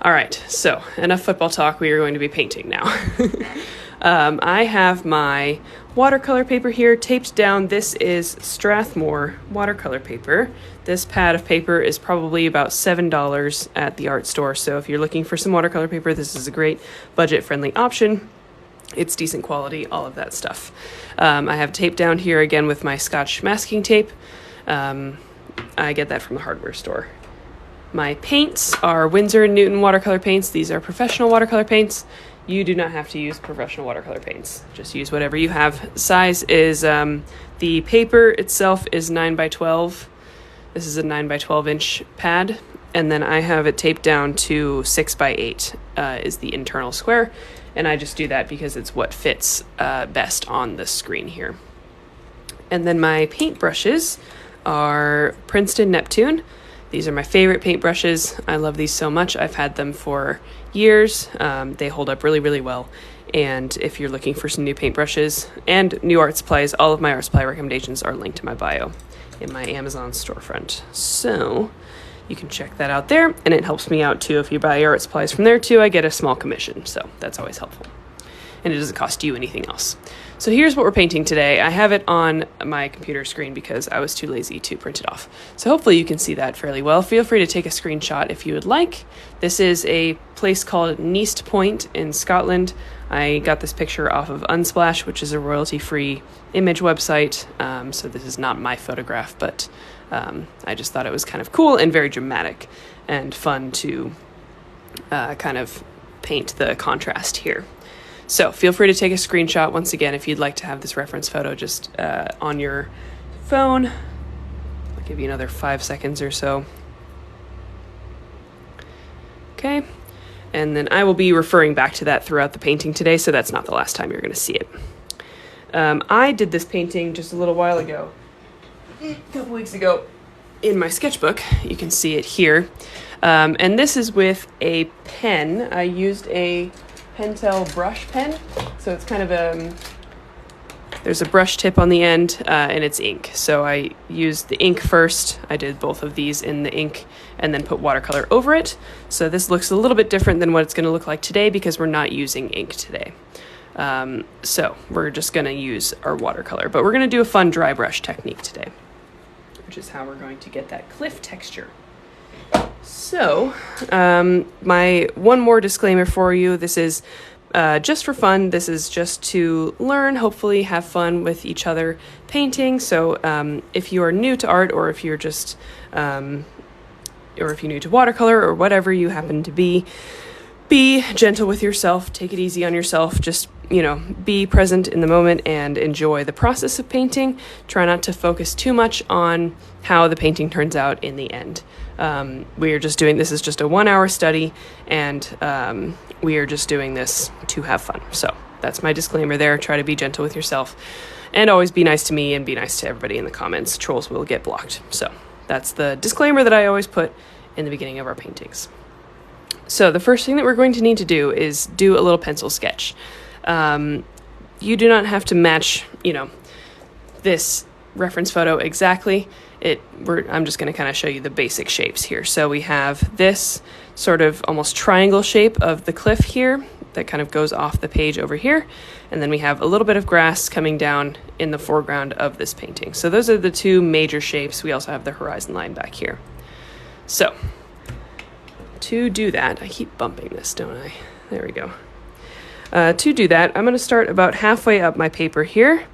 All right, so enough football talk. We are going to be painting now. I have my watercolor paper here taped down. This is Strathmore watercolor paper. This pad of paper is probably about $7 at the art store. So if you're looking for some watercolor paper, this is a great budget-friendly option. It's decent quality, all of that stuff. I have tape down here again with my Scotch masking tape. I get that from the hardware store. My paints are Winsor&Newton watercolor paints. These are professional watercolor paints. You do not have to use professional watercolor paints. Just use whatever you have. Size is, the paper itself is 9 by 12. This is a 9 by 12 inch pad. And then I have it taped down to 6 by 8 is the internal square. And I just do that because it's what fits best on the screen here. And then my paint brushes are Princeton Neptune. These are my favorite paintbrushes. I love these so much. I've had them for years. They hold up really, really well. And if you're looking for some new paintbrushes and new art supplies, all of my art supply recommendations are linked in my bio in my Amazon storefront. So you can check that out there. And it helps me out too. If you buy your art supplies from there too, I get a small commission. So that's always helpful. And it doesn't cost you anything else. So here's what we're painting today. I have it on my computer screen because I was too lazy to print it off. So hopefully you can see that fairly well. Feel free to take a screenshot if you would like. This is a place called Neast Point in Scotland. I got this picture off of Unsplash, which is a royalty-free image website. So this is not my photograph, but I just thought it was kind of cool and very dramatic and fun to kind of paint the contrast here. So feel free to take a screenshot once again if you'd like to have this reference photo just on your phone. I'll give you another 5 seconds or so. Okay, and then I will be referring back to that throughout the painting today, so that's not the last time you're going to see it. I did this painting just a little while ago, a couple weeks ago, in my sketchbook. You can see it here. And this is with a pen. I used a Pentel brush pen, so it's kind of there's a brush tip on the end and it's ink. So I used the ink first. I did both of these in the ink and then put watercolor over it. So this looks a little bit different than what it's going to look like today because we're not using ink today. So we're just going to use our watercolor, but we're going to do a fun dry brush technique today, which is how we're going to get that cliff texture. So, my one more disclaimer for you. This is just for fun. This is just to learn, hopefully have fun with each other painting. So if you are new to art, or if you're just, or if you're new to watercolor, or whatever you happen to be gentle with yourself. Take it easy on yourself. Just, be present in the moment and enjoy the process of painting. Try not to focus too much on how the painting turns out in the end. We are just doing, this is just a 1 hour study, and we are just doing this to have fun. So that's my disclaimer there. Try to be gentle with yourself and always be nice to me and be nice to everybody in the comments. Trolls will get blocked. So that's the disclaimer that I always put in the beginning of our paintings. So the first thing that we're going to need to do is do a little pencil sketch. You do not have to match, this reference photo exactly. I'm just going to kind of show you the basic shapes here. So we have this sort of almost triangle shape of the cliff here that kind of goes off the page over here. And then we have a little bit of grass coming down in the foreground of this painting. So those are the two major shapes. We also have the horizon line back here. So to do that, I keep bumping this, don't I? There we go. To do that, I'm going to start about halfway up my paper here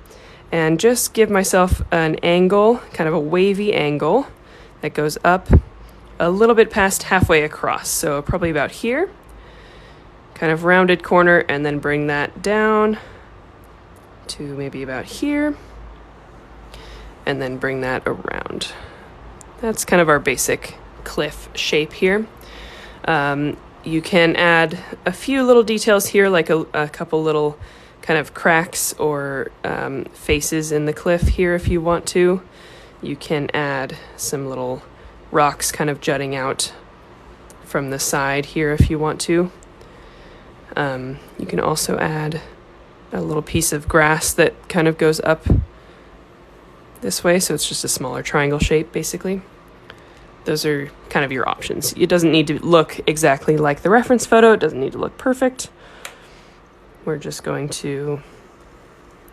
and just give myself an angle, kind of a wavy angle that goes up a little bit past halfway across. So probably about here, kind of rounded corner, and then bring that down to maybe about here, and then bring that around. That's kind of our basic cliff shape here. You can add a few little details here, like a couple little kind of cracks or faces in the cliff here if you want to. You can add some little rocks kind of jutting out from the side here if you want to. You can also add a little piece of grass that kind of goes up this way, so it's just a smaller triangle shape basically. those are kind of your options. It doesn't need to look exactly like the reference photo. It doesn't need to look perfect. We're just going to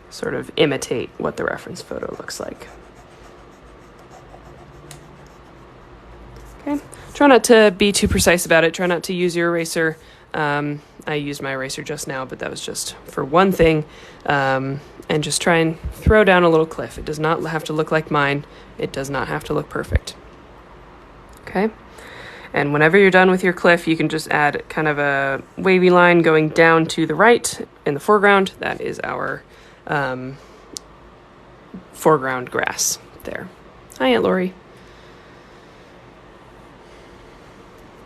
sort of imitate what the reference photo looks like. Okay, try not to be too precise about it. Try not to use your eraser. I used my eraser just now, but that was just for one thing. And just try and throw down a little cliff. It does not have to look like mine. It does not have to look perfect. Okay, and whenever you're done with your cliff, you can just add kind of a wavy line going down to the right in the foreground. That is our foreground grass there. Hi, Aunt Lori.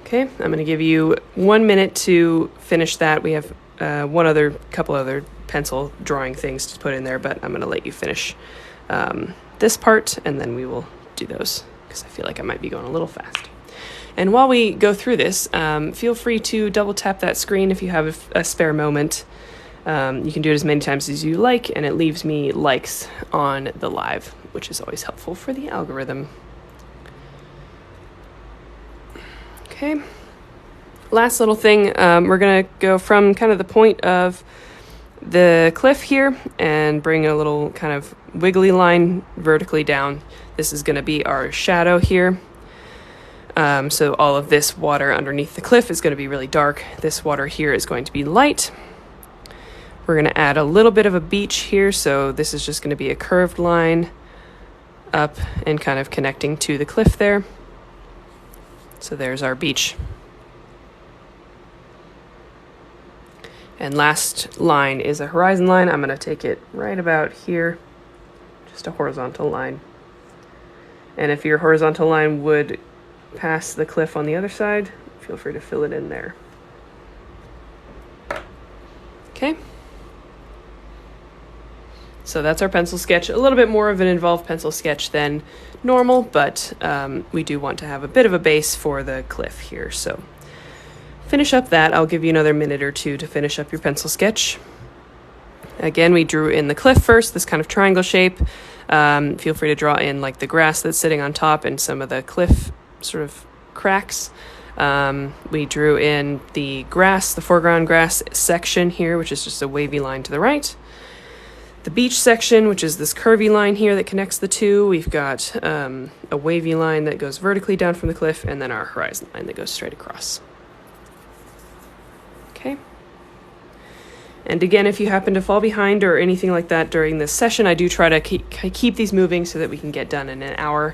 Okay, I'm going to give you 1 minute to finish that. We have couple other pencil drawing things to put in there, but I'm going to let you finish this part, and then we will do those, because I feel like I might be going a little fast. And while we go through this, feel free to double tap that screen if you have a spare moment. You can do it as many times as you like, and it leaves me likes on the live, which is always helpful for the algorithm. Okay, last little thing, we're going to go from kind of the point of the cliff here and bring a little kind of wiggly line vertically down. This is going to be our shadow here. So all of this water underneath the cliff is going to be really dark. This water here is going to be light. We're going to add a little bit of a beach here, so this is just going to be a curved line up and kind of connecting to the cliff there. So there's our beach. And last line is a horizon line. I'm going to take it right about here, just a horizontal line. And if your horizontal line would pass the cliff on the other side, feel free to fill it in there. Okay. So that's our pencil sketch. A little bit more of an involved pencil sketch than normal, but we do want to have a bit of a base for the cliff here. So finish up that. I'll give you another minute or two to finish up your pencil sketch. Again, we drew in the cliff first, this kind of triangle shape. Feel free to draw in like the grass that's sitting on top and some of the cliff sort of cracks. We drew in the grass, the foreground grass section here, which is just a wavy line to the right. The beach section, which is this curvy line here that connects the two. We've got a wavy line that goes vertically down from the cliff, and then our horizon line that goes straight across. Okay. And again, if you happen to fall behind or anything like that during this session, I do try to keep these moving so that we can get done in an hour.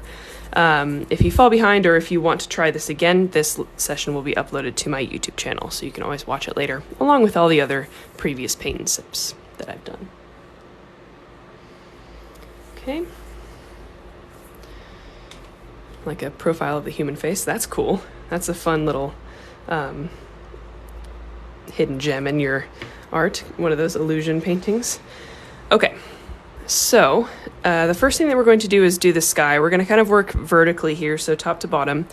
If you fall behind or if you want to try this again, this session will be uploaded to my YouTube channel, so you can always watch it later, along with all the other previous paint and sips that I've done. Okay. Like a profile of the human face. That's cool. That's a fun little hidden gem in your art. One of those illusion paintings. Okay. So the first thing that we're going to do is do the sky. We're going to kind of work vertically here, so top to bottom.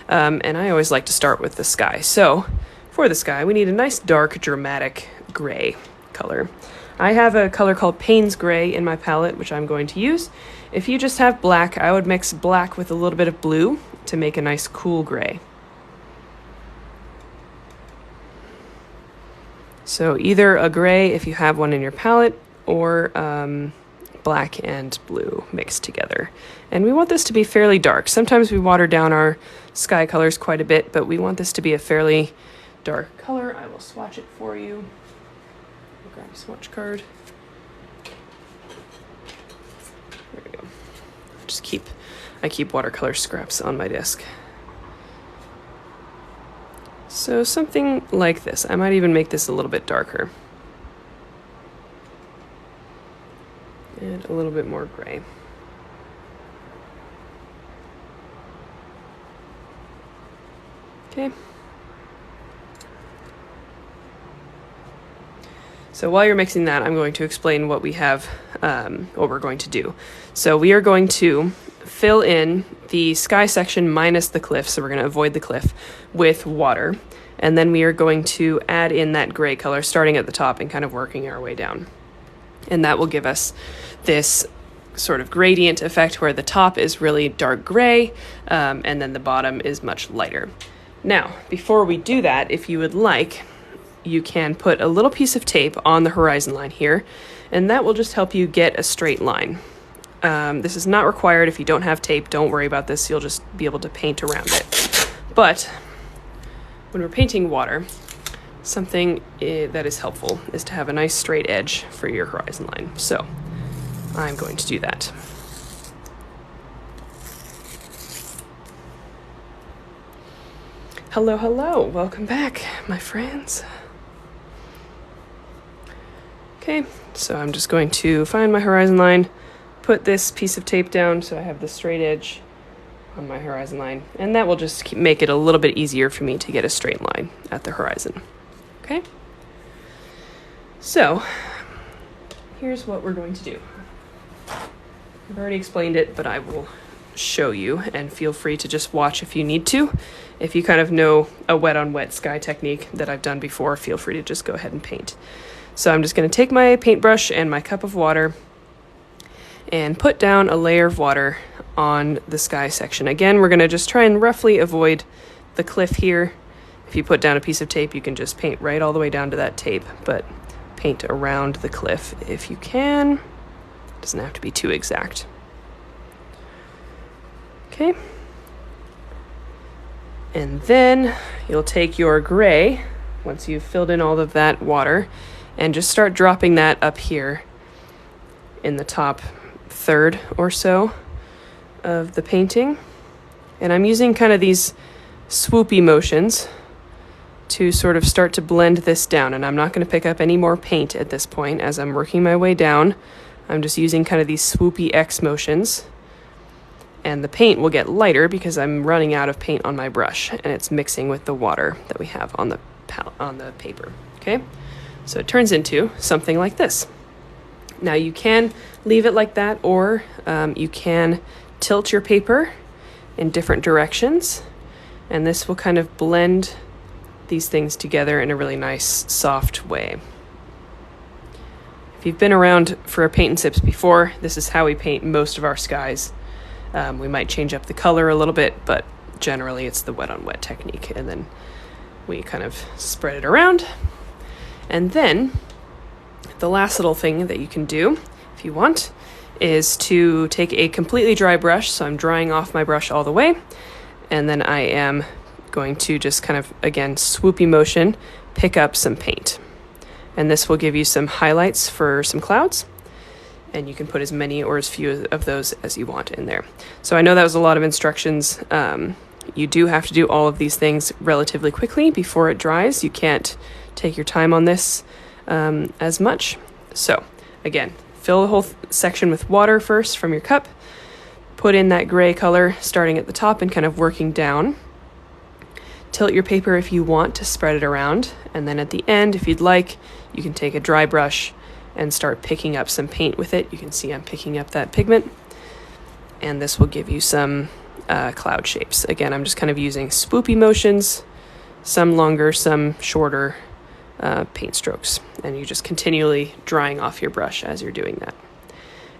And I always like to start with the sky. So for the sky, we need a nice dark, dramatic gray color. I have a color called Payne's Gray in my palette, which I'm going to use. If you just have black, I would mix black with a little bit of blue to make a nice cool gray. So either a gray if you have one in your palette, or black and blue mixed together. And we want this to be fairly dark. Sometimes we water down our sky colors quite a bit, but we want this to be a fairly dark color. I will swatch it for you. Grab a swatch card. There we go. I keep watercolor scraps on my desk. So something like this. I might even make this a little bit darker. And a little bit more gray. Okay. So while you're mixing that, I'm going to explain what we have, what we're going to do. So we are going to fill in the sky section minus the cliff, so we're going to avoid the cliff, with water. And then we are going to add in that gray color, starting at the top and kind of working our way down. And that will give us this sort of gradient effect where the top is really dark gray, and then the bottom is much lighter. Now, before we do that, if you would like, you can put a little piece of tape on the horizon line here, and that will just help you get a straight line. This is not required. If you don't have tape, don't worry about this. You'll just be able to paint around it. But when we're painting water, something that is helpful is to have a nice straight edge for your horizon line. So I'm going to do that. Hello, hello. Welcome back, my friends. Okay, so I'm just going to find my horizon line, put this piece of tape down so I have the straight edge on my horizon line, and that will just make it a little bit easier for me to get a straight line at the horizon. Okay? So, here's what we're going to do. I've already explained it, but I will show you, and feel free to just watch if you need to. If you kind of know a wet on wet sky technique that I've done before, feel free to just go ahead and paint. So I'm just going to take my paintbrush and my cup of water and put down a layer of water on the sky section. Again, we're going to just try and roughly avoid the cliff here. If you put down a piece of tape, you can just paint right all the way down to that tape, but paint around the cliff if you can. It doesn't have to be too exact. Okay. And then you'll take your gray, once you've filled in all of that water, and just start dropping that up here in the top third or so of the painting. And I'm using kind of these swoopy motions to sort of start to blend this down. And I'm not going to pick up any more paint at this point as I'm working my way down. I'm just using kind of these swoopy X motions. And the paint will get lighter because I'm running out of paint on my brush and it's mixing with the water that we have on the paper. Okay, so it turns into something like this. Now you can leave it like that, or you can tilt your paper in different directions, and this will kind of blend these things together in a really nice, soft way. If you've been around for a paint and sips before, this is how we paint most of our skies. We might change up the color a little bit, but generally it's the wet on wet technique, and then we kind of spread it around. And then the last little thing that you can do, if you want, is to take a completely dry brush. So I'm drying off my brush all the way, and then I am going to just kind of, again, swoopy motion, pick up some paint. And this will give you some highlights for some clouds, and you can put as many or as few of those as you want in there. So I know that was a lot of instructions. You do have to do all of these things relatively quickly before it dries. You can't take your time on this as much. So again, fill the whole section with water first from your cup, put in that gray color starting at the top and kind of working down. Tilt your paper if you want to spread it around, and then at the end, if you'd like, you can take a dry brush and start picking up some paint with it. You can see I'm picking up that pigment, and this will give you some cloud shapes. Again, I'm just kind of using swoopy motions, some longer, some shorter paint strokes, and you just continually drying off your brush as you're doing that.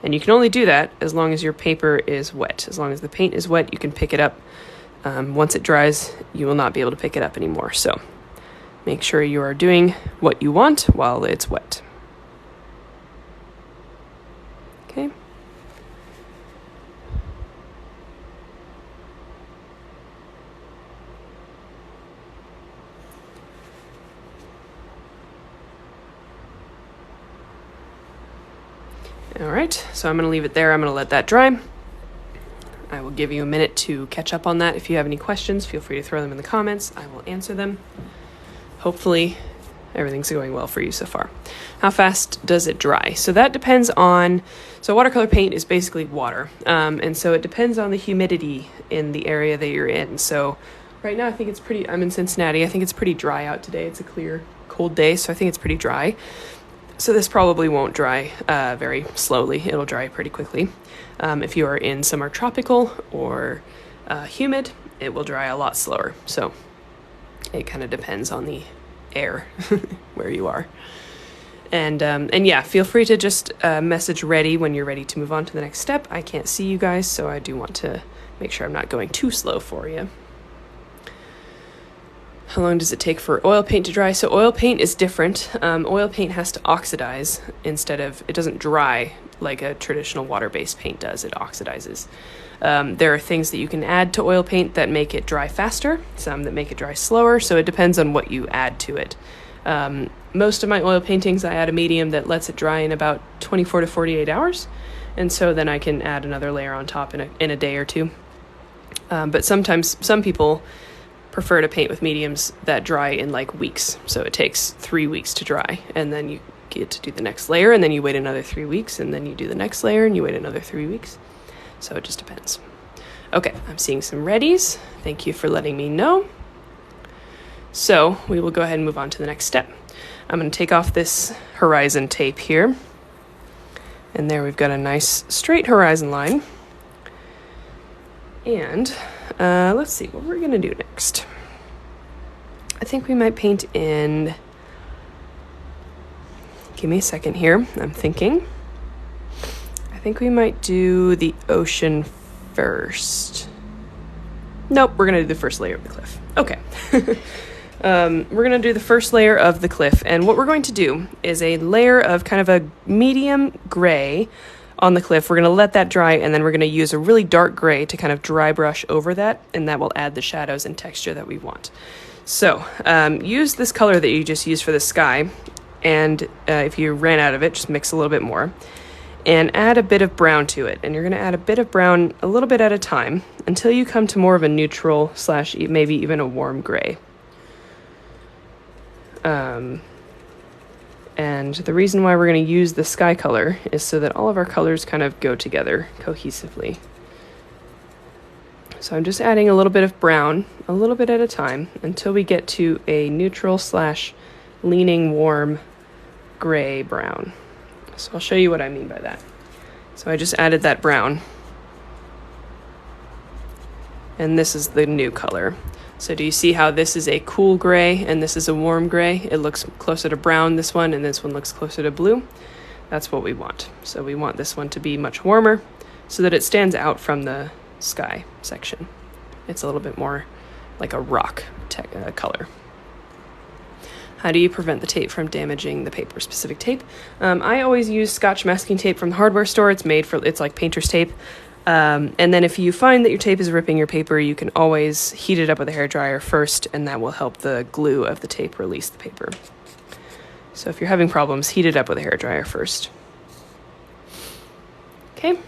And you can only do that as long as your paper is wet. As long as the paint is wet, you can pick it up. Once it dries, you will not be able to pick it up anymore. So make sure you are doing what you want while it's wet. Okay. All right, so I'm going to leave it there. I'm going to let that dry. I will give you a minute to catch up on that. If you have any questions, feel free to throw them in the comments. I will answer them. Hopefully, everything's going well for you so far. How fast does it dry? So that depends on, so watercolor paint is basically water. And so it depends on the humidity in the area that you're in. So right now I think it's pretty, I'm in Cincinnati. I think it's pretty dry out today. It's a clear, cold day, so I think it's pretty dry. So this probably won't dry very slowly. It'll dry pretty quickly. If you are in somewhere tropical or humid, it will dry a lot slower. So it kind of depends on the air where you are. And yeah, feel free to just message ready when you're ready to move on to the next step. I can't see you guys, so I do want to make sure I'm not going too slow for you. How long does it take for oil paint to dry? So oil paint is different. Oil paint has to oxidize it doesn't dry like a traditional water-based paint does. It oxidizes. There are things that you can add to oil paint that make it dry faster, some that make it dry slower, so it depends on what you add to it. Most of my oil paintings, I add a medium that lets it dry in about 24 to 48 hours, and so then I can add another layer on top in a day or two. But sometimes some people prefer to paint with mediums that dry in like weeks, so it takes 3 weeks to dry, and then you get to do the next layer, and then you wait another 3 weeks, and then you do the next layer, and you wait another 3 weeks. So it just depends. Okay, I'm seeing some readies. Thank you for letting me know. So we will go ahead and move on to the next step. I'm going to take off this horizon tape here, and there we've got a nice straight horizon line. And let's see what we're going to do next. I think we might paint in... Give me a second here. I'm thinking. I think we might do the ocean first. Nope, we're going to do the first layer of the cliff. Okay. We're going to do the first layer of the cliff, and what we're going to do is a layer of kind of a medium gray on the cliff. We're going to let that dry, and then we're going to use a really dark gray to kind of dry brush over that, and that will add the shadows and texture that we want. So use this color that you just used for the sky, and if you ran out of it, just mix a little bit more, and add a bit of brown to it. And you're going to add a bit of brown a little bit at a time until you come to more of a neutral / maybe even a warm gray. And the reason why we're going to use the sky color is so that all of our colors kind of go together cohesively. So I'm just adding a little bit of brown, a little bit at a time, until we get to a neutral / leaning warm gray brown. So I'll show you what I mean by that. So I just added that brown. And this is the new color. So do you see how this is a cool gray and this is a warm gray? It looks closer to brown, this one, and this one looks closer to blue. That's what we want. So we want this one to be much warmer so that it stands out from the sky section. It's a little bit more like a rock color. How do you prevent the tape from damaging the paper? Specific tape? I always use Scotch masking tape from the hardware store. It's like painter's tape. And then if you find that your tape is ripping your paper, you can always heat it up with a hairdryer first, and that will help the glue of the tape release the paper. So if you're having problems, heat it up with a hairdryer first. Okay,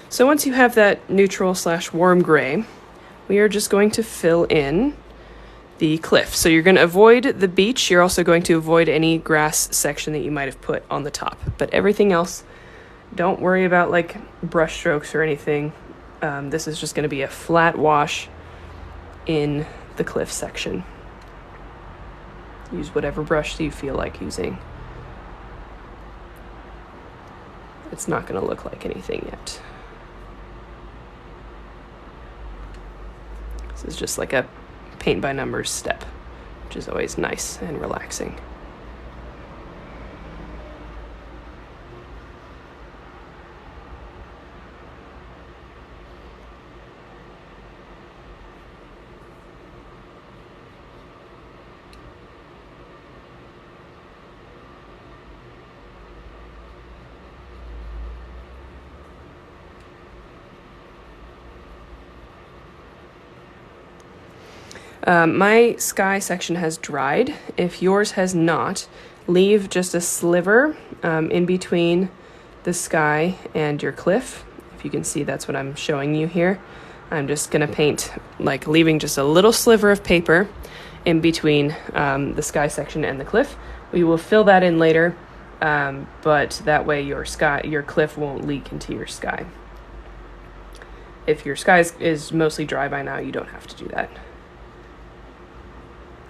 so once you have that neutral / warm gray, we are just going to fill in the cliff. So you're going to avoid the beach. You're also going to avoid any grass section that you might have put on the top, but everything else, don't worry about like brush strokes or anything. This is just going to be a flat wash in the cliff section. Use whatever brush you feel like using. It's not going to look like anything yet. This is just like a paint by numbers step, which is always nice and relaxing. My sky section has dried. If yours has not, leave just a sliver in between the sky and your cliff. If you can see, that's what I'm showing you here. I'm just going to paint, like leaving just a little sliver of paper in between the sky section and the cliff. We will fill that in later, but that way your cliff won't leak into your sky. If your sky is mostly dry by now, you don't have to do that.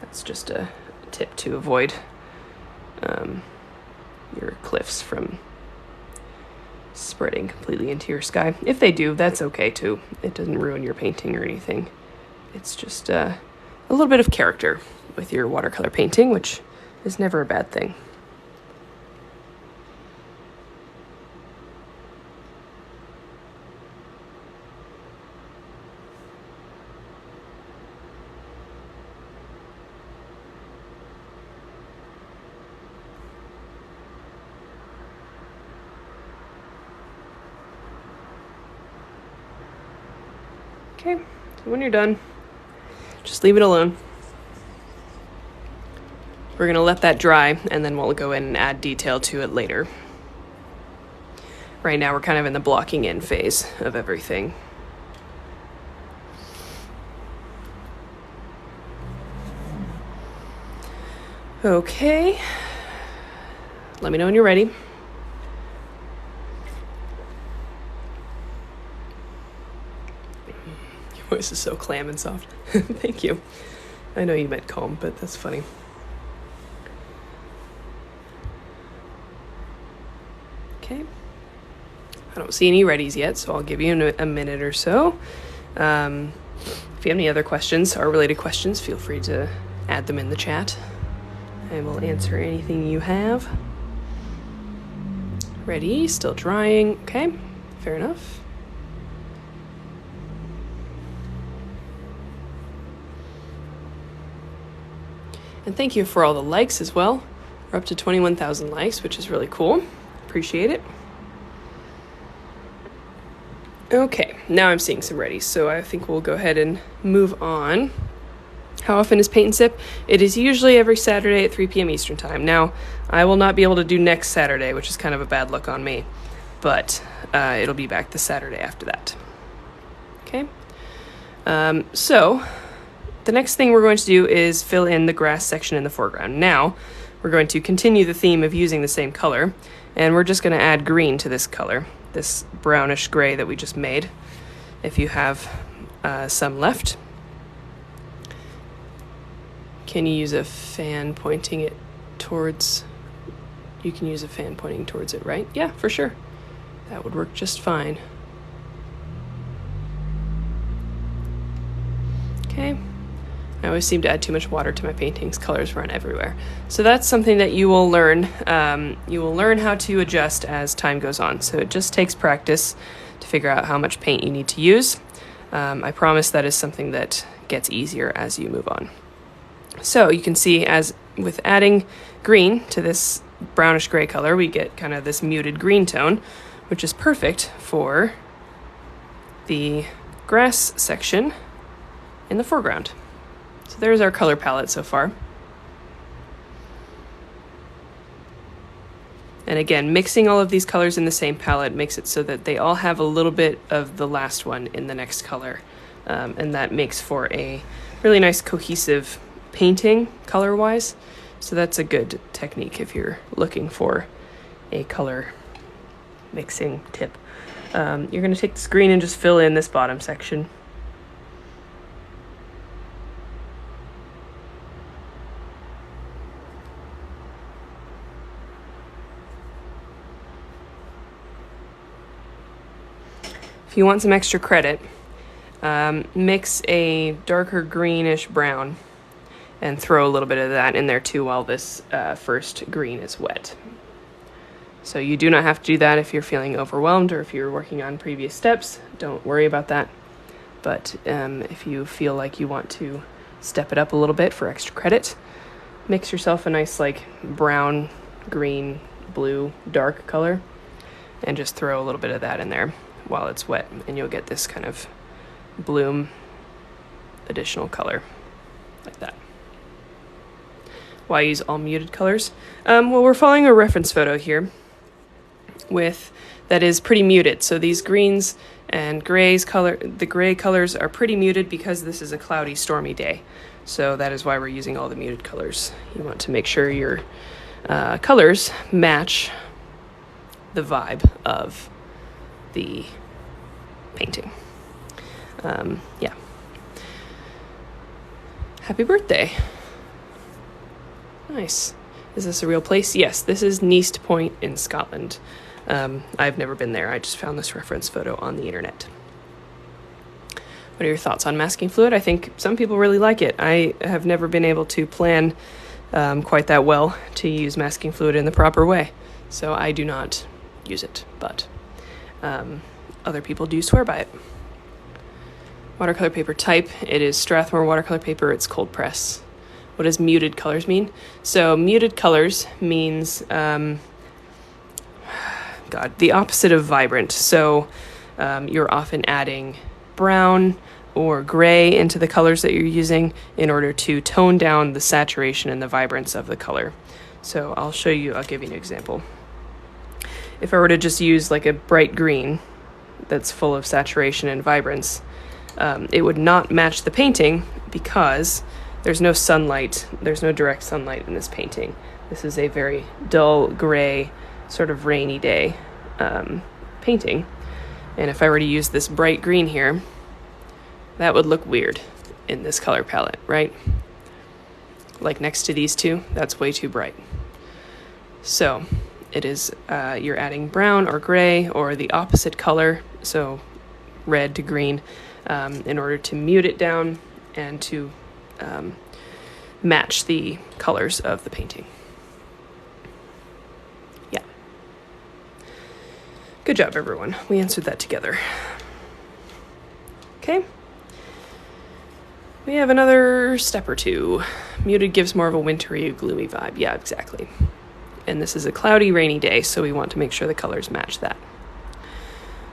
That's just a tip to avoid your cliffs from spreading completely into your sky. If they do, that's okay too. It doesn't ruin your painting or anything. It's just a little bit of character with your watercolor painting, which is never a bad thing. Okay, so when you're done, just leave it alone. We're going to let that dry, and then we'll go in and add detail to it later. Right now, we're kind of in the blocking in phase of everything. Okay, let me know when you're ready. Your voice is so clam and soft. Thank you. I know you meant calm, but that's funny. Okay. I don't see any readies yet, so I'll give you a minute or so. If you have any other questions or related questions, feel free to add them in the chat. I will answer anything you have. Ready, still drying. Okay, fair enough. And thank you for all the likes as well. We're up to 21,000 likes, which is really cool. Appreciate it. Okay, now I'm seeing some readies, so I think we'll go ahead and move on. How often is Paint and Sip? It is usually every Saturday at 3 p.m. Eastern Time. Now, I will not be able to do next Saturday, which is kind of a bad look on me, but it'll be back the Saturday after that. Okay? So, the next thing we're going to do is fill in the grass section in the foreground. Now, we're going to continue the theme of using the same color, and we're just going to add green to this color, this brownish gray that we just made, if you have some left. Can you use a fan pointing it towards... You can use a fan pointing towards it, right? Yeah, for sure. That would work just fine. Okay. I always seem to add too much water to my paintings. Colors run everywhere. So that's something that you will learn. You will learn how to adjust as time goes on. So it just takes practice to figure out how much paint you need to use. I promise that is something that gets easier as you move on. So you can see, as with adding green to this brownish gray color, we get kind of this muted green tone, which is perfect for the grass section in the foreground. So there's our color palette so far. And again, mixing all of these colors in the same palette makes it so that they all have a little bit of the last one in the next color. And that makes for a really nice cohesive painting color-wise. So that's a good technique if you're looking for a color mixing tip. You're going to take this green and just fill in this bottom section. If you want some extra credit, mix a darker greenish brown and throw a little bit of that in there too while this first green is wet. So you do not have to do that if you're feeling overwhelmed or if you're working on previous steps. Don't worry about that. But if you feel like you want to step it up a little bit for extra credit, mix yourself a nice like brown, green, blue, dark color and just throw a little bit of that in there while it's wet, and you'll get this kind of bloom additional color like that. Why use all muted colors? Well, we're following a reference photo here that is pretty muted. So these greens and grays the gray colors are pretty muted because this is a cloudy, stormy day. So that is why we're using all the muted colors. You want to make sure your colors match the vibe of the painting. Yeah. Happy birthday. Nice. Is this a real place? Yes, this is Neast Point in Scotland. I've never been there. I just found this reference photo on the internet. What are your thoughts on masking fluid? I think some people really like it. I have never been able to plan quite that well to use masking fluid in the proper way. So I do not use it, but other people do swear by it. Watercolor paper type. It is Strathmore watercolor paper. It's cold press. What does muted colors mean? So muted colors means, the opposite of vibrant. So you're often adding brown, or gray into the colors that you're using in order to tone down the saturation and the vibrance of the color. So I'll give you an example. If I were to just use like a bright green that's full of saturation and vibrance, it would not match the painting because there's no sunlight, there's no direct sunlight in this painting. This is a very dull gray, sort of rainy day painting. And if I were to use this bright green here, that would look weird in this color palette, right? Like next to these two, that's way too bright. So it is, you're adding brown or gray or the opposite color, so red to green, in order to mute it down and to match the colors of the painting. Yeah. Good job, everyone. We answered that together. Okay. We have another step or two. Muted gives more of a wintry, gloomy vibe. Yeah, exactly. And this is a cloudy, rainy day, so we want to make sure the colors match that.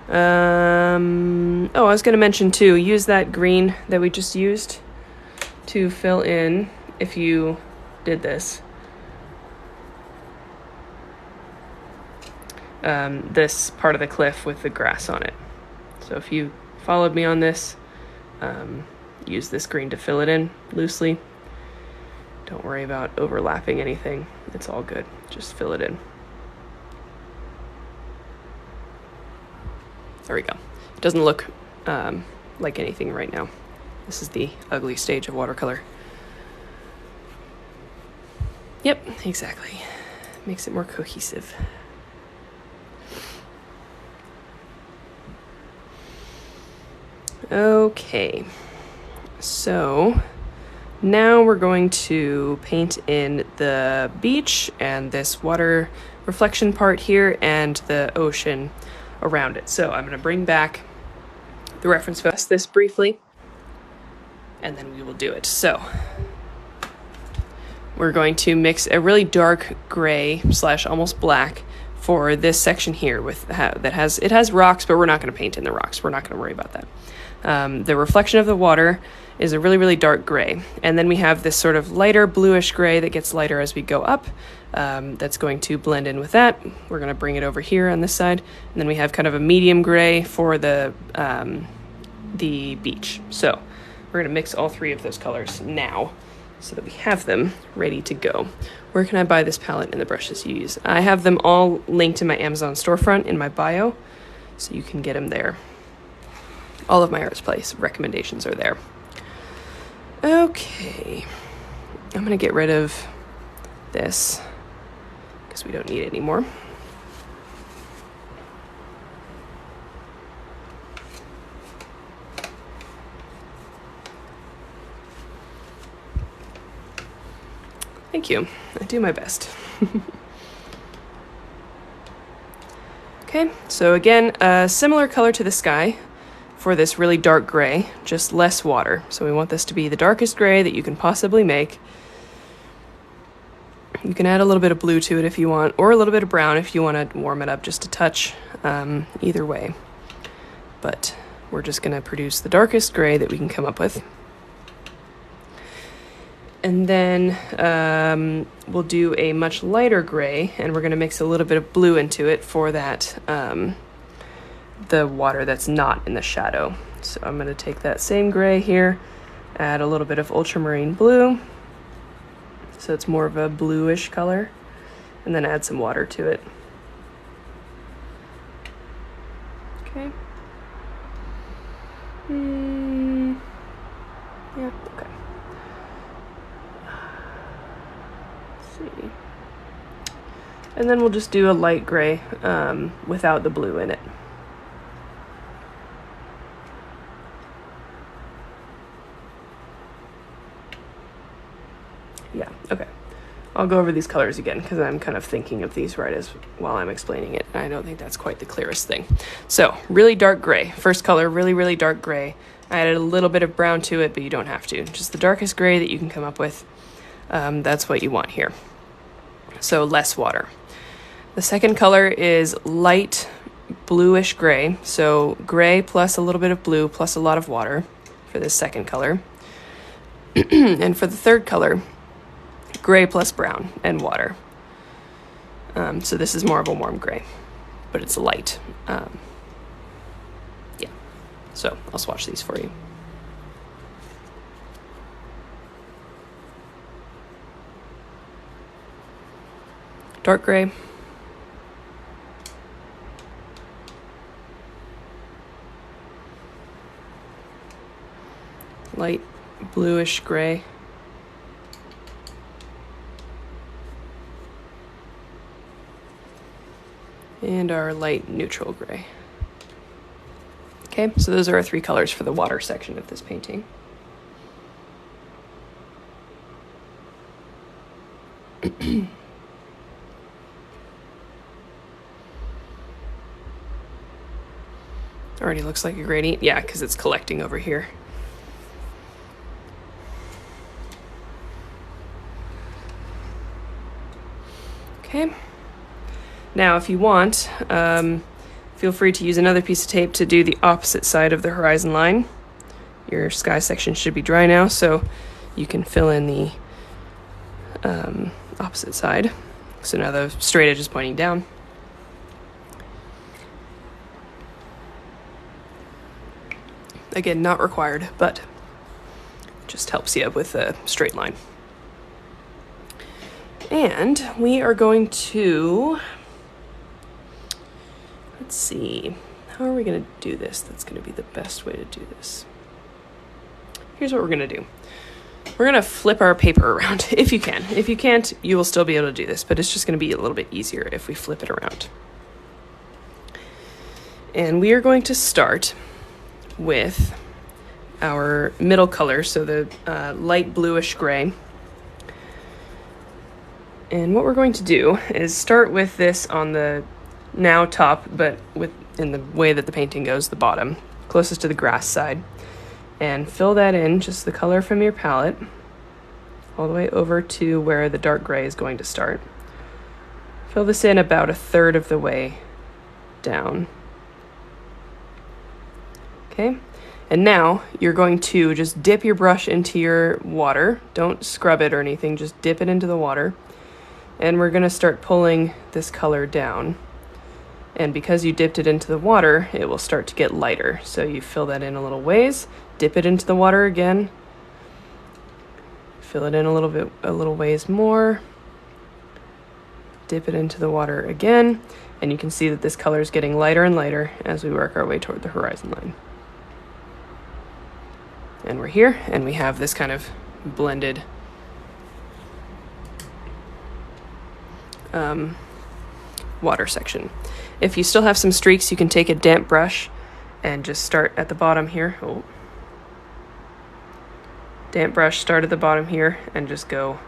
I was going to mention too, use that green that we just used to fill in, if you did this, this part of the cliff with the grass on it. So if you followed me on this, use this green to fill it in loosely. Don't worry about overlapping anything. It's all good. Just fill it in. There we go. It doesn't look like anything right now. This is the ugly stage of watercolor. Yep, exactly. Makes it more cohesive. Okay, so now we're going to paint in the beach and this water reflection part here and the ocean around it. So I'm going to bring back the reference photo, this briefly, and then we will do it. So we're going to mix a really dark gray / almost black for this section here with it has rocks, but we're not going to paint in the rocks. We're not going to worry about that. The reflection of the water is a really, really dark gray. And then we have this sort of lighter bluish gray that gets lighter as we go up. That's going to blend in with that. We're going to bring it over here on this side. And then we have kind of a medium gray for the beach. So we're going to mix all three of those colors now so that we have them ready to go. Where can I buy this palette and the brushes you use? I have them all linked in my Amazon storefront in my bio, so you can get them there. All of my Arts Place recommendations are there. Okay, I'm gonna get rid of this because we don't need it anymore. Thank you. I do my best. Okay, so again, a similar color to the sky for this really dark gray, just less water. So we want this to be the darkest gray that you can possibly make. You can add a little bit of blue to it if you want, or a little bit of brown if you want to warm it up just a touch, either way. But we're just going to produce the darkest gray that we can come up with. And then we'll do a much lighter gray, and we're going to mix a little bit of blue into it for that, the water that's not in the shadow. So I'm going to take that same gray here, add a little bit of ultramarine blue, so it's more of a bluish color, and then add some water to it. Okay. Yeah, okay. See. And then we'll just do a light gray without the blue in it. Yeah, okay. I'll go over these colors again because I'm kind of thinking of these right as while I'm explaining it. I don't think that's quite the clearest thing. So, really dark gray. First color, really, really dark gray. I added a little bit of brown to it, but you don't have to. Just the darkest gray that you can come up with. That's what you want here. So less water. The second color is light bluish gray. So gray plus a little bit of blue plus a lot of water for for this second color. And for the third color, gray plus brown and water. So this is more of a warm gray, but it's light. Yeah, so I'll swatch these for you. Dark gray. Light bluish gray. And our light neutral gray. Okay, so those are our three colors for the water section of this painting. Already looks like a gradient. Yeah, because it's collecting over here. Okay. Now, if you want, feel free to use another piece of tape to do the opposite side of the horizon line. Your sky section should be dry now, so you can fill in the opposite side. So now the straight edge is pointing down. Again, not required, but just helps you with a straight line. And we are going to, let's see, how are we going to do this? That's going to be the best way to do this. Here's what we're going to do. We're going to flip our paper around, if you can. If you can't, you will still be able to do this, but it's just going to be a little bit easier if we flip it around. And we are going to start with our middle color, so the light bluish gray. And what we're going to do is start with this on the now top, but in the way that the painting goes, the bottom, closest to the grass side. And fill that in, just the color from your palette, all the way over to where the dark gray is going to start. Fill this in about 1/3 of the way down. Okay, and now you're going to just dip your brush into your water. Don't scrub it or anything, just dip it into the water. And we're gonna start pulling this color down. And because you dipped it into the water, it will start to get lighter. So you fill that in a little ways, dip it into the water again, fill it in a little ways more, dip it into the water again, and you can see that this color is getting lighter and lighter as we work our way toward the horizon line. And we're here, and we have this kind of blended water section. If you still have some streaks, you can take a damp brush and just start at the bottom here. Oh. Damp brush, start at the bottom here and just go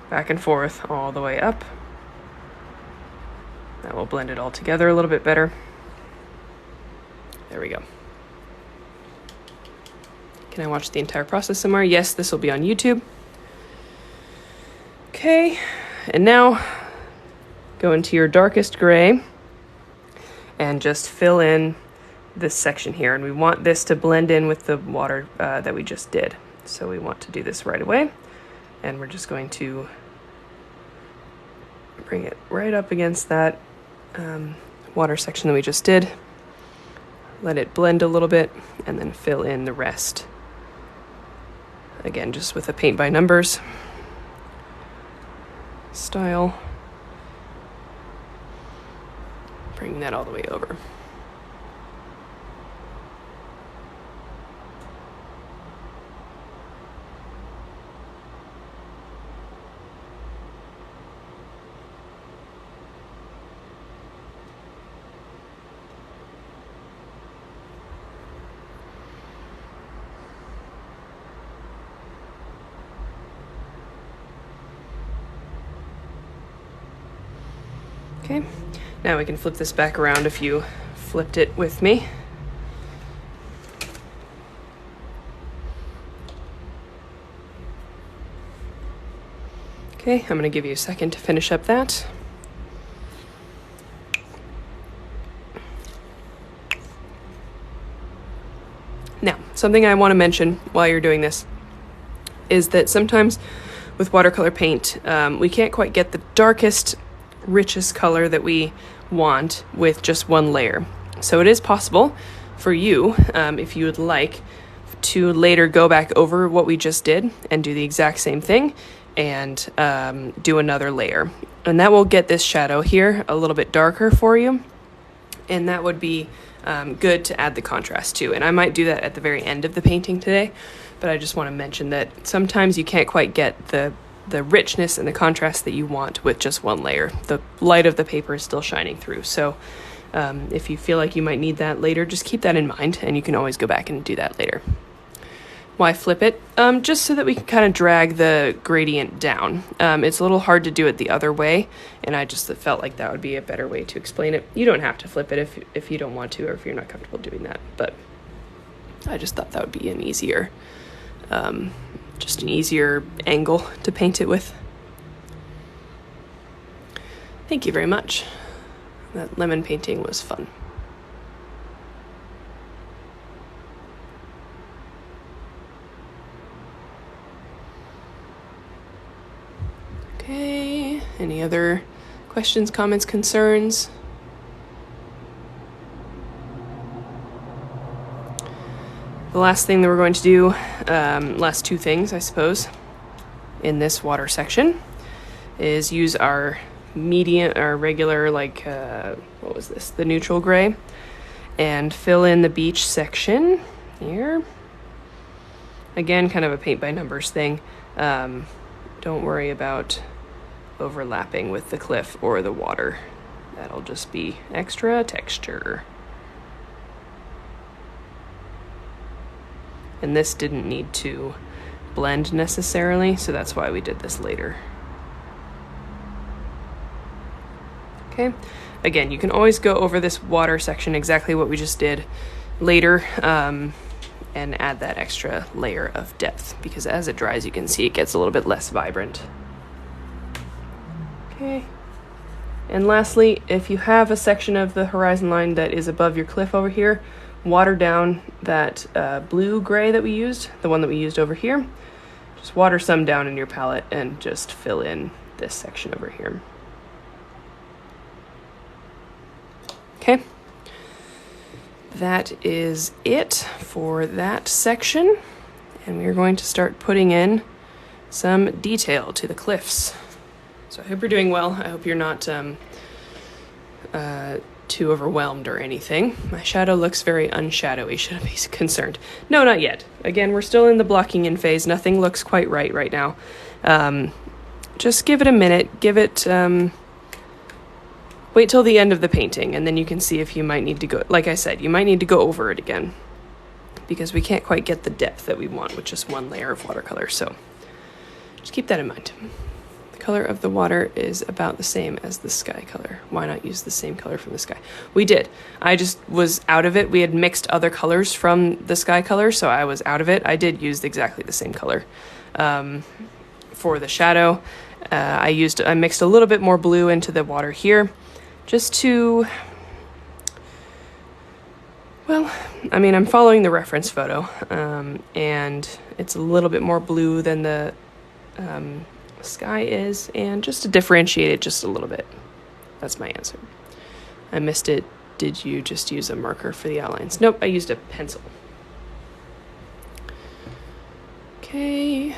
back and forth all the way up. That will blend it all together a little bit better. There we go. Can I watch the entire process somewhere? Yes, this will be on YouTube. Okay, and now go into your darkest gray and just fill in this section here. And we want this to blend in with the water that we just did. So we want to do this right away. And we're just going to bring it right up against that water section that we just did. Let it blend a little bit and then fill in the rest. Again, just with a paint by numbers style. Bring that all the way over. Okay, now we can flip this back around if you flipped it with me. Okay, I'm going to give you a second to finish up that. Now, something I want to mention while you're doing this is that sometimes with watercolor paint, we can't quite get the darkest, richest color that we want with just one layer. So it is possible for you, if you would like, to later go back over what we just did and do the exact same thing and do another layer. And that will get this shadow here a little bit darker for you. And that would be good to add the contrast to. And I might do that at the very end of the painting today, but I just want to mention that sometimes you can't quite get the richness and the contrast that you want with just one layer. The light of the paper is still shining through. So if you feel like you might need that later, just keep that in mind, and you can always go back and do that later. Why flip it? Just so that we can kind of drag the gradient down. It's a little hard to do it the other way, and I just felt like that would be a better way to explain it. You don't have to flip it if you don't want to, or if you're not comfortable doing that, but I just thought that would be an easier angle to paint it with. Thank you very much. That lemon painting was fun. Okay, any other questions, comments, concerns? The last thing that we're going to do, last two things, I suppose, in this water section is use our regular, what was this? The neutral gray, and fill in the beach section here. Again, kind of a paint by numbers thing. Don't worry about overlapping with the cliff or the water. That'll just be extra texture. And this didn't need to blend necessarily, so that's why we did this later. Okay, again, you can always go over this water section, exactly what we just did, later, and add that extra layer of depth, because as it dries, you can see it gets a little bit less vibrant. Okay, and lastly, if you have a section of the horizon line that is above your cliff over here, water down that blue gray that we used, the one that we used over here. Just water some down in your palette and just fill in this section over here. Okay, that is it for that section, and we're going to start putting in some detail to the cliffs. So I hope you're doing well. I hope you're not too overwhelmed or anything. My shadow looks very unshadowy. Should I be concerned? No, not yet. Again, we're still in the blocking in phase. Nothing looks quite right now. Just give it a minute. Give it... Wait till the end of the painting, and then you can see if you might need to go, like I said, you might need to go over it again, because we can't quite get the depth that we want with just one layer of watercolor, so just keep that in mind. The color of the water is about the same as the sky color. Why not use the same color from the sky? We did. I just was out of it. We had mixed other colors from the sky color, so I was out of it. I did use exactly the same color. For the shadow, I mixed a little bit more blue into the water here, just to, well, I mean, I'm following the reference photo, and it's a little bit more blue than the sky is, and just to differentiate it just a little bit. That's my answer. I missed it. Did you just use a marker for the outlines? Nope, I used a pencil. Okay.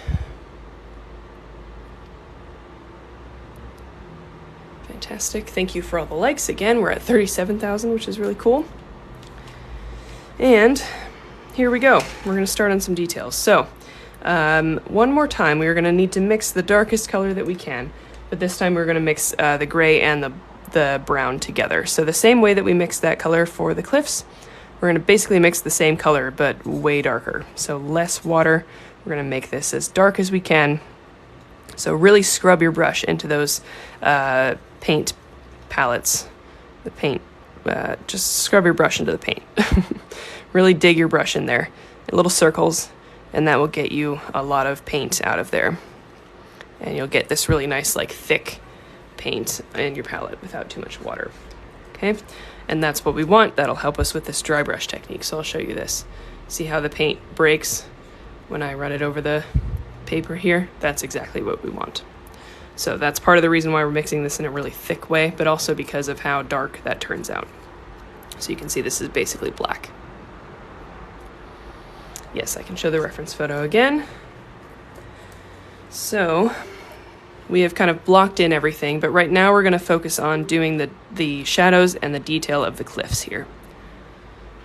Fantastic. Thank you for all the likes. Again, we're at 37,000, which is really cool. And here we go. We're going to start on some details. So, one more time, we are going to need to mix the darkest color that we can, but this time we're going to mix the gray and the brown together. So the same way that we mixed that color for the cliffs, we're going to basically mix the same color, but way darker. So less water. We're going to make this as dark as we can. So really scrub your brush into those paint palettes. The paint, just scrub your brush into the paint. Really dig your brush in there, in little circles, and that will get you a lot of paint out of there. And you'll get this really nice, like, thick paint in your palette without too much water. Okay, and that's what we want. That'll help us with this dry brush technique. So I'll show you this. See how the paint breaks when I run it over the paper here? That's exactly what we want. So that's part of the reason why we're mixing this in a really thick way, but also because of how dark that turns out. So you can see this is basically black. Yes, I can show the reference photo again. So we have kind of blocked in everything, but right now we're going to focus on doing the shadows and the detail of the cliffs here.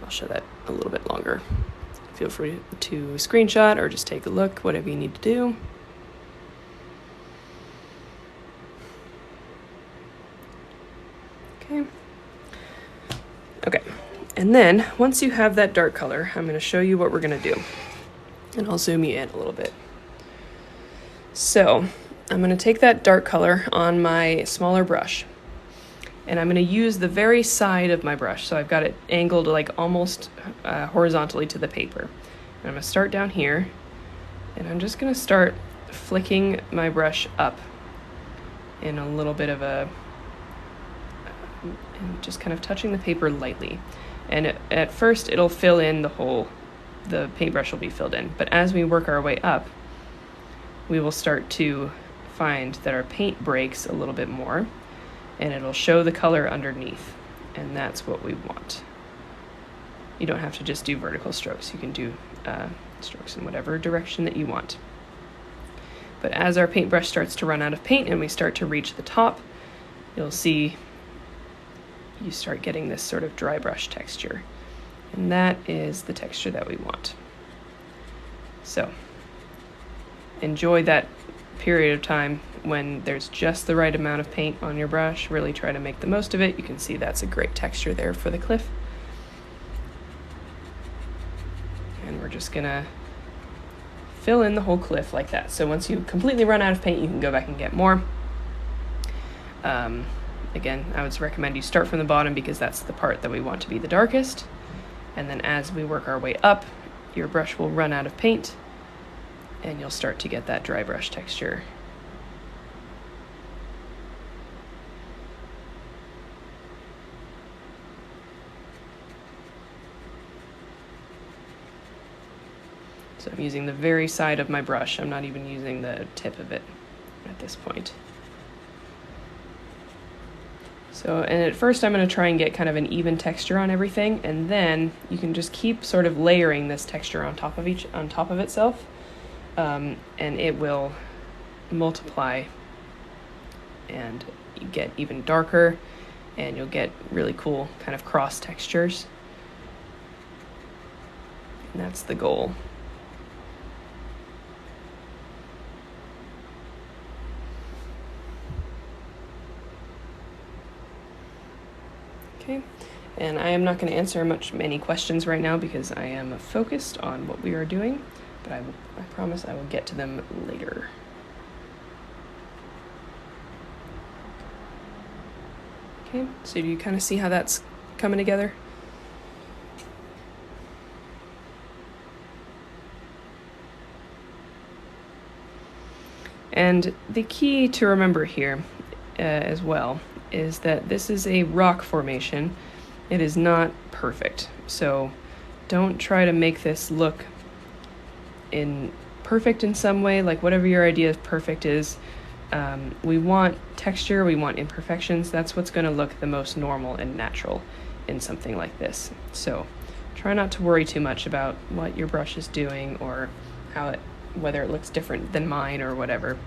I'll show that a little bit longer. Feel free to screenshot or just take a look, whatever you need to do. Okay, and then once you have that dark color, I'm going to show you what we're going to do. And I'll zoom you in a little bit. So I'm going to take that dark color on my smaller brush, and I'm going to use the very side of my brush. So I've got it angled like almost horizontally to the paper. And I'm going to start down here, and I'm just going to start flicking my brush up in a little bit of a, and just kind of touching the paper lightly. And at first it'll fill in the paintbrush will be filled in, but as we work our way up, we will start to find that our paint breaks a little bit more, and it'll show the color underneath, and that's what we want. You don't have to just do vertical strokes, you can do strokes in whatever direction that you want. But as our paintbrush starts to run out of paint and we start to reach the top, you'll see you start getting this sort of dry brush texture, and that is the texture that we want. So enjoy that period of time when there's just the right amount of paint on your brush. Really try to make the most of it. You can see that's a great texture there for the cliff. And we're just gonna fill in the whole cliff like that. So once you completely run out of paint, you can go back and get more. Again, I would recommend you start from the bottom because that's the part that we want to be the darkest. And then as we work our way up, your brush will run out of paint and you'll start to get that dry brush texture. So I'm using the very side of my brush. I'm not even using the tip of it at this point. So, and at first I'm going to try and get kind of an even texture on everything, and then you can just keep sort of layering this texture on top of itself, and it will multiply and you get even darker, and you'll get really cool kind of cross textures. And that's the goal. Okay, and I am not going to answer many questions right now because I am focused on what we are doing, but I promise I will get to them later. Okay, so do you kind of see how that's coming together? And the key to remember here as well is that this is a rock formation. It is not perfect. So don't try to make this look perfect in some way, like whatever your idea of perfect is. We want texture, we want imperfections. That's what's going to look the most normal and natural in something like this. So try not to worry too much about what your brush is doing or whether it looks different than mine or whatever.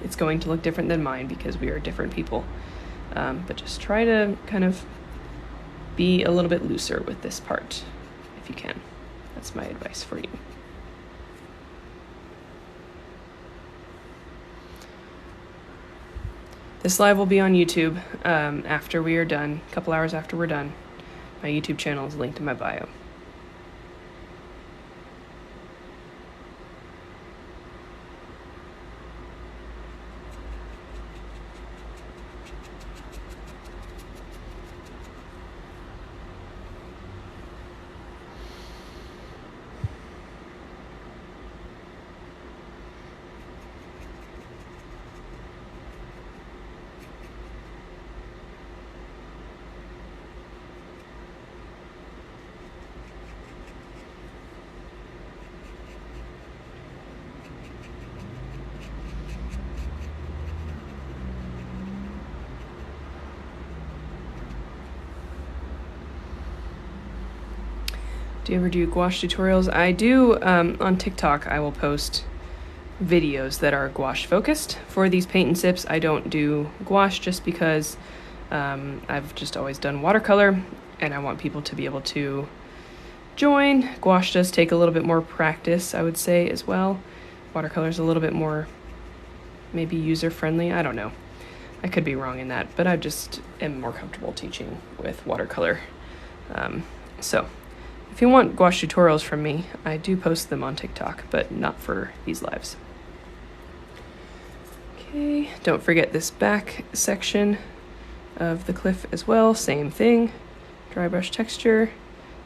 It's going to look different than mine because we are different people. But just try to kind of be a little bit looser with this part if you can. That's my advice for you. This live will be on YouTube after we are done, a couple hours after we're done. My YouTube channel is linked in my bio. Do you ever do gouache tutorials? I do. On TikTok, I will post videos that are gouache focused. For these paint and sips, I don't do gouache just because I've just always done watercolor, and I want people to be able to join. Gouache does take a little bit more practice, I would say, as well. Watercolor is a little bit more maybe user-friendly. I don't know. I could be wrong in that, but I just am more comfortable teaching with watercolor. So if you want gouache tutorials from me, I do post them on TikTok, but not for these lives. Okay, don't forget this back section of the cliff as well. Same thing, dry brush texture.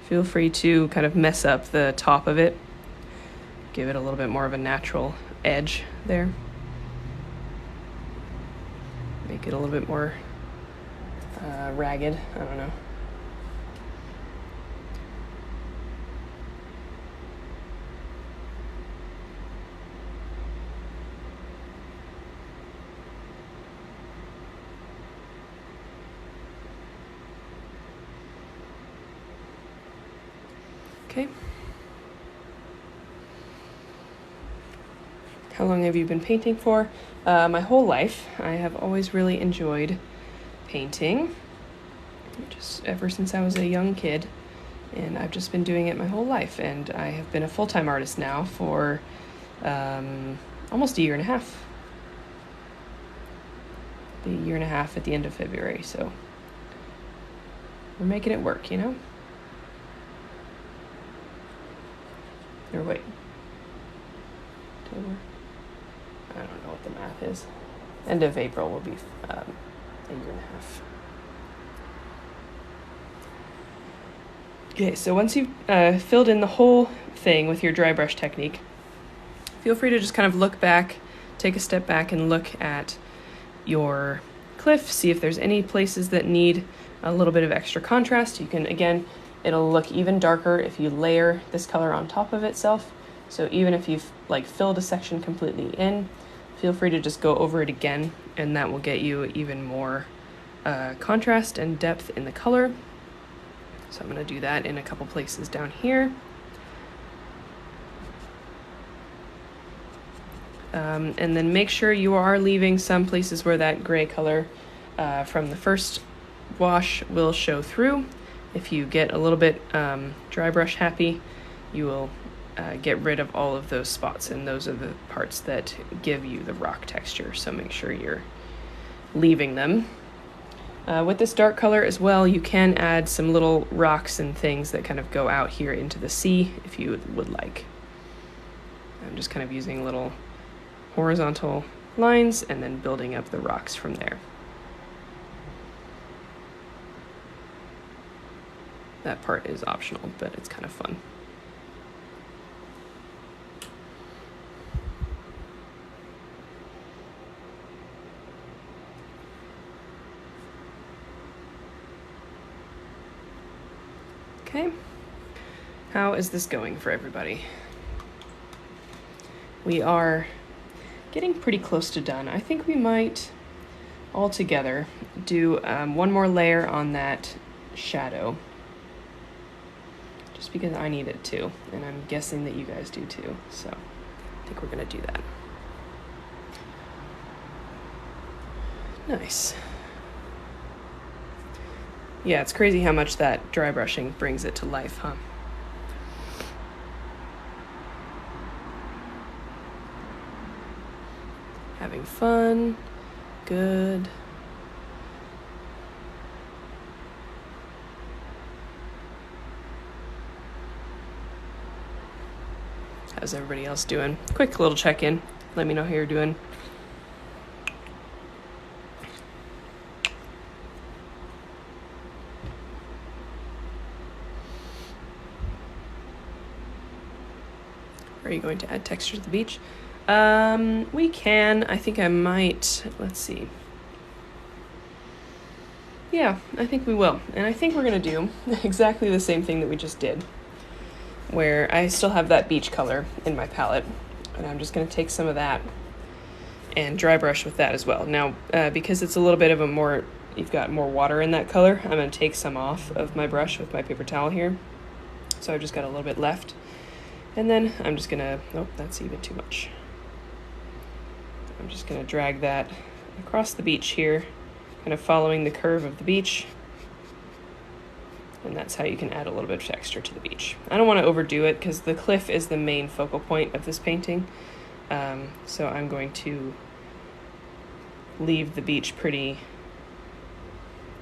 Feel free to kind of mess up the top of it. Give it a little bit more of a natural edge there. Make it a little bit more ragged, I don't know. Okay. How long have you been painting for? My whole life. I have always really enjoyed painting, just ever since I was a young kid, and I've just been doing it my whole life, and I have been a full-time artist now for almost a year and a half. A year and a half at the end of February, so we're making it work, you know? Or wait, October? I don't know what the math is. End of April will be a year and a half. Okay, so once you've filled in the whole thing with your dry brush technique, feel free to just kind of look back, take a step back and look at your cliff, see if there's any places that need a little bit of extra contrast. You can, again, it'll look even darker if you layer this color on top of itself. So even if you've like filled a section completely in, feel free to just go over it again, and that will get you even more contrast and depth in the color. So I'm going to do that in a couple places down here. And then make sure you are leaving some places where that gray color from the first wash will show through. If you get a little bit dry brush happy, you will get rid of all of those spots, and those are the parts that give you the rock texture, so make sure you're leaving them. With this dark color as well, you can add some little rocks and things that kind of go out here into the sea if you would like. I'm just kind of using little horizontal lines and then building up the rocks from there. That part is optional, but it's kind of fun. Okay, how is this going for everybody? We are getting pretty close to done. I think we might all together do one more layer on that shadow, just because I need it too, and I'm guessing that you guys do too, so I think we're gonna do that. Nice. Yeah, it's crazy how much that dry brushing brings it to life, huh? Having fun, good. How's everybody else doing? Quick little check-in. Let me know how you're doing. Are you going to add texture to the beach? We can. I think I might. Let's see. Yeah, I think we will. And I think we're going to do exactly the same thing that we just did, where I still have that beach color in my palette, and I'm just going to take some of that and dry brush with that as well. Now, because it's a little bit of a more, you've got more water in that color, I'm going to take some off of my brush with my paper towel here. So I've just got a little bit left. And then I'm just gonna, nope, that's even too much. I'm just gonna drag that across the beach here, kind of following the curve of the beach. And that's how you can add a little bit of texture to the beach. I don't want to overdo it because the cliff is the main focal point of this painting. So I'm going to leave the beach pretty,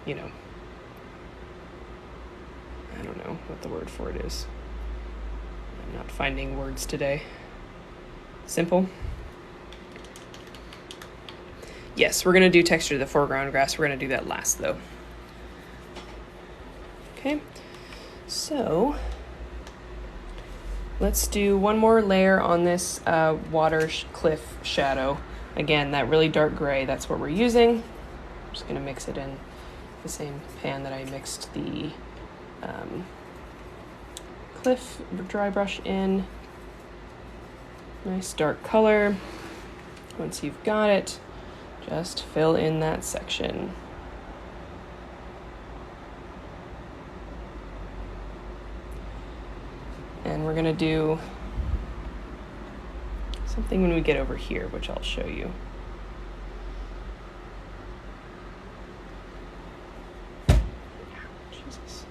you know, I don't know what the word for it is. I'm not finding words today. Simple. Yes, we're going to do texture to the foreground grass. We're going to do that last though. Okay, so let's do one more layer on this water cliff shadow. Again, that really dark gray, that's what we're using. I'm just gonna mix it in the same pan that I mixed the cliff dry brush in. Nice dark color. Once you've got it, just fill in that section. And we're gonna do something when we get over here, which I'll show you. Jesus.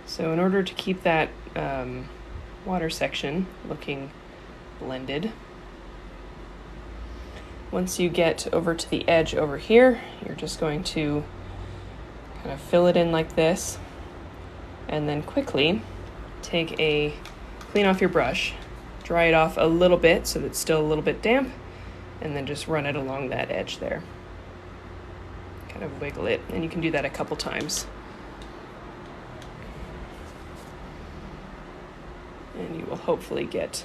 So in order to keep that water section looking blended, once you get over to the edge over here, you're just going to kind of fill it in like this, and then quickly clean off your brush, dry it off a little bit so that it's still a little bit damp, and then just run it along that edge there. Kind of wiggle it, and you can do that a couple times. And you will hopefully get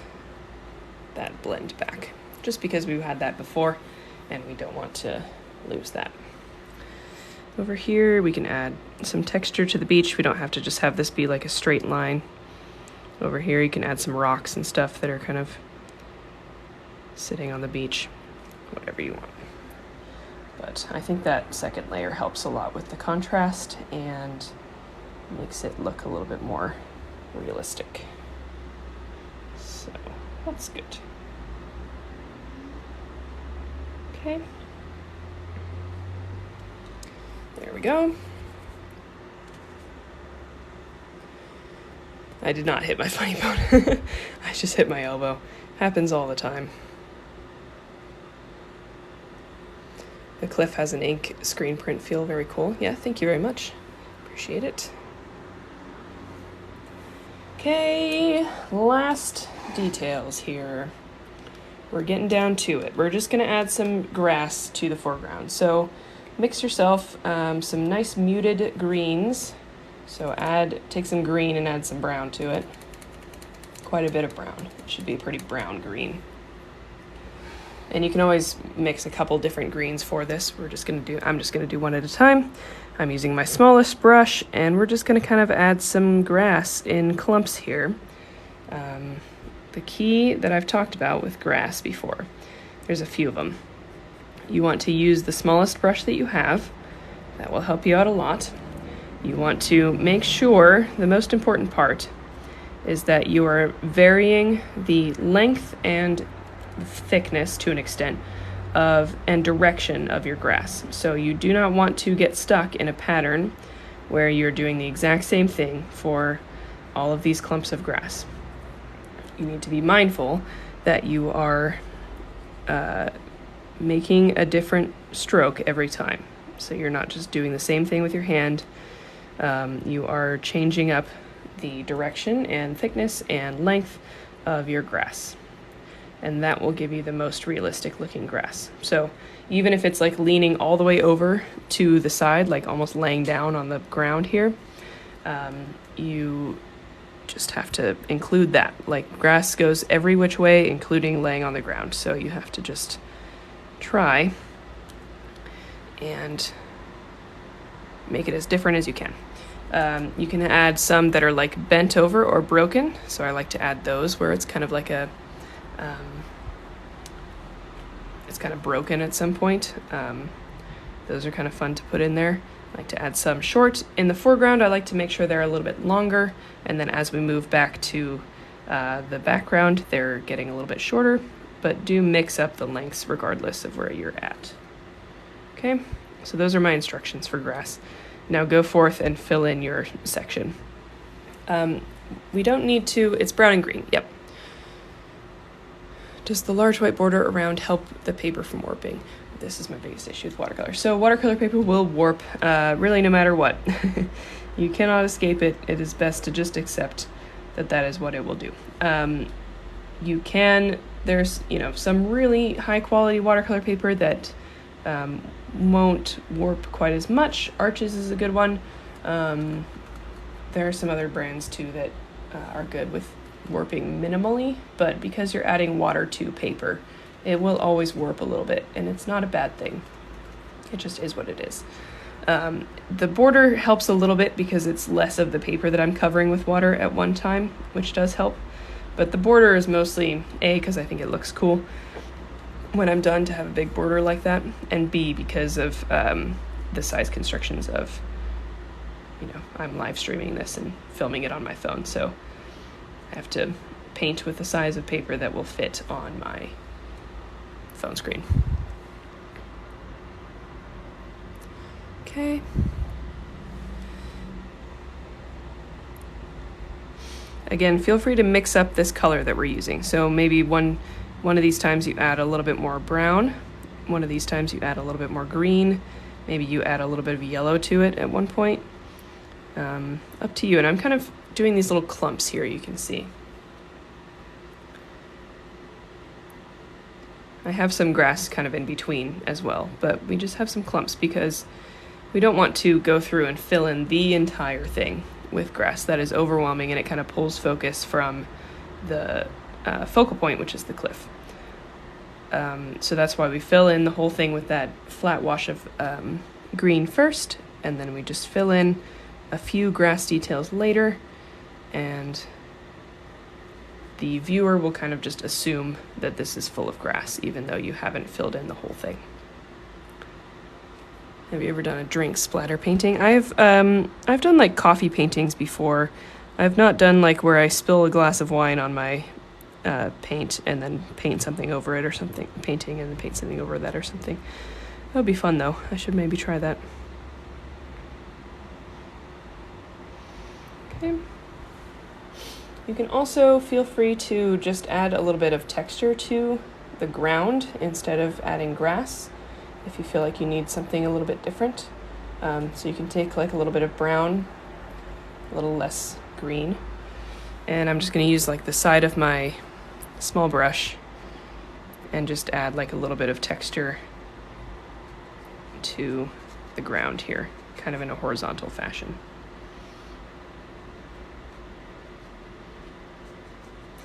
that blend back, just because we've had that before and we don't want to lose that. Over here we can add some texture to the beach. We don't have to just have this be like a straight line. Over here you can add some rocks and stuff that are kind of sitting on the beach, whatever you want. But I think that second layer helps a lot with the contrast and makes it look a little bit more realistic. So that's good. Okay, there we go. I did not hit my funny bone. I just hit my elbow. Happens all the time. The cliff has an ink screen print feel, very cool. Yeah, thank you very much. Appreciate it. Okay, last details here. We're getting down to it. We're just gonna add some grass to the foreground. So mix yourself some nice muted greens. So take some green and add some brown to it. Quite a bit of brown. It should be a pretty brown green. And you can always mix a couple different greens for this. I'm just gonna do one at a time. I'm using my smallest brush, and we're just gonna kind of add some grass in clumps here. The key that I've talked about with grass before, there's a few of them. You want to use the smallest brush that you have. That will help you out a lot. You want to make sure, the most important part is that you are varying the length and thickness to an extent and direction of your grass. So you do not want to get stuck in a pattern where you're doing the exact same thing for all of these clumps of grass. You need to be mindful that you are making a different stroke every time. So you're not just doing the same thing with your hand. You are changing up the direction and thickness and length of your grass. And that will give you the most realistic looking grass. So even if it's like leaning all the way over to the side, like almost laying down on the ground here, you just have to include that. Like grass goes every which way, including laying on the ground. So you have to just try and make it as different as you can. You can add some that are like bent over or broken. So I like to add those where it's kind of like a it's kind of broken at some point. Those are kind of fun to put in there. I like to add some short. In the foreground, I like to make sure they're a little bit longer, and then as we move back to the background, they're getting a little bit shorter, but do mix up the lengths regardless of where you're at. Okay, so those are my instructions for grass. Now go forth and fill in your section. We don't need to, it's brown and green, yep. Does the large white border around help the paper from warping? This is my biggest issue with watercolor. So watercolor paper will warp really no matter what. You cannot escape it. It is best to just accept that that is what it will do. You can, there's, you know, some really high quality watercolor paper that won't warp quite as much. Arches is a good one. There are some other brands too that are good with warping minimally, but because you're adding water to paper, it will always warp a little bit, and it's not a bad thing. It just is what it is. The border helps a little bit because it's less of the paper that I'm covering with water at one time, which does help. But the border is mostly A, because I think it looks cool when I'm done to have a big border like that, and B, because of the size constrictions of, you know, I'm live streaming this and filming it on my phone, so I have to paint with the size of paper that will fit on my phone screen. Okay. Again, feel free to mix up this color that we're using. So maybe one of these times you add a little bit more brown, one of these times you add a little bit more green, maybe you add a little bit of yellow to it at one point. Up to you. And I'm kind of doing these little clumps here, you can see. I have some grass kind of in between as well, but we just have some clumps because we don't want to go through and fill in the entire thing with grass. That is overwhelming, and it kind of pulls focus from the focal point, which is the cliff. So that's why we fill in the whole thing with that flat wash of green first, and then we just fill in a few grass details later, and the viewer will kind of just assume that this is full of grass, even though you haven't filled in the whole thing. Have you ever done a drink splatter painting? I've done like coffee paintings before. I've not done like where I spill a glass of wine on my paint and then paint something over it or something, painting and then paint something over that or something. That would be fun though. I should maybe try that. Okay. You can also feel free to just add a little bit of texture to the ground instead of adding grass if you feel like you need something a little bit different. So you can take like a little bit of brown, a little less green, and I'm just going to use like the side of my small brush and just add like a little bit of texture to the ground here, kind of in a horizontal fashion.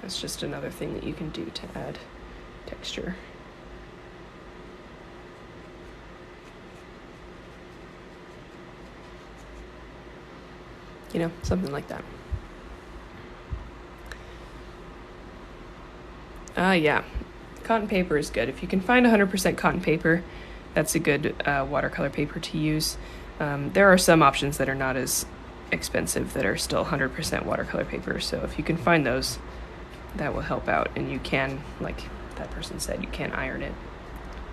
That's just another thing that you can do to add texture. You know, something like that. Yeah, cotton paper is good. If you can find 100% cotton paper, that's a good watercolor paper to use. There are some options that are not as expensive that are still 100% watercolor paper, so if you can find those, that will help out, and you can, like that person said, you can iron it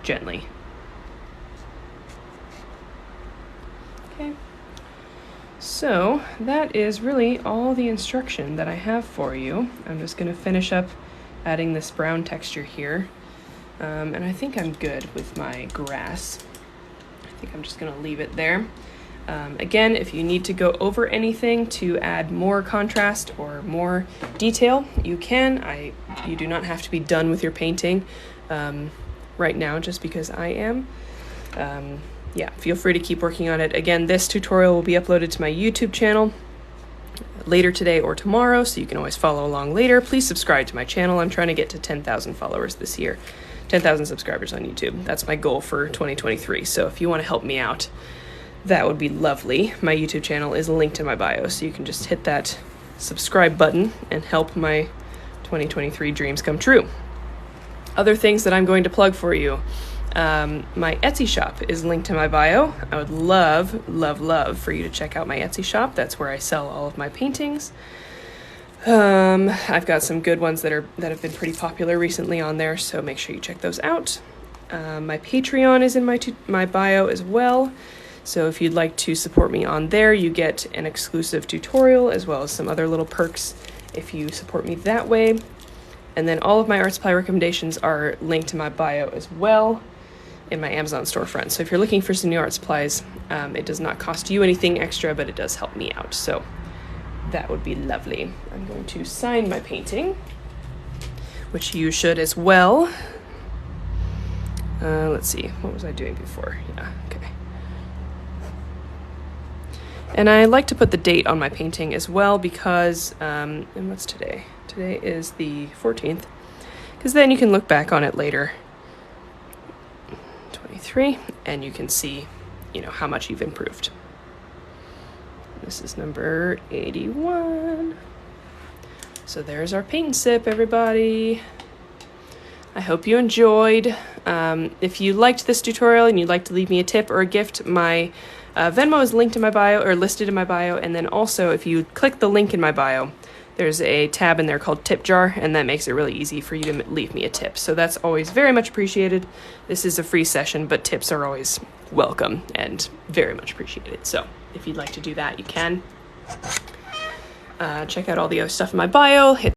gently. Okay, so that is really all the instruction that I have for you. I'm just going to finish up adding this brown texture here, and I think I'm good with my grass. I think I'm just going to leave it there. Again, if you need to go over anything to add more contrast or more detail, you can. You do not have to be done with your painting right now just because I am. Yeah, feel free to keep working on it. Again, this tutorial will be uploaded to my YouTube channel later today or tomorrow, so you can always follow along later. Please subscribe to my channel. I'm trying to get to 10,000 followers this year, 10,000 subscribers on YouTube. That's my goal for 2023, so if you want to help me out, that would be lovely. My YouTube channel is linked in my bio, so you can just hit that subscribe button and help my 2023 dreams come true. Other things that I'm going to plug for you. My Etsy shop is linked in my bio. I would love, love, love for you to check out my Etsy shop. That's where I sell all of my paintings. I've got some good ones that have been pretty popular recently on there, so make sure you check those out. My Patreon is in my bio as well. So if you'd like to support me on there, you get an exclusive tutorial as well as some other little perks if you support me that way. And then all of my art supply recommendations are linked in my bio as well in my Amazon storefront. So if you're looking for some new art supplies, it does not cost you anything extra, but it does help me out. So that would be lovely. I'm going to sign my painting, which you should as well. Let's see, what was I doing before? Yeah, okay. And I like to put the date on my painting as well because, and what's today? Today is the 14th, because then you can look back on it later, 23, and you can see, how much you've improved. This is number 81. So there's our paint and sip, everybody. I hope you enjoyed. If you liked this tutorial and you'd like to leave me a tip or a gift, my Venmo is linked in my bio, or listed in my bio, and then also if you click the link in my bio, there's a tab in there called Tip Jar, and that makes it really easy for you to leave me a tip. So that's always very much appreciated. This is a free session, but tips are always welcome and very much appreciated. So if you'd like to do that, you can. Check out all the other stuff in my bio. Hit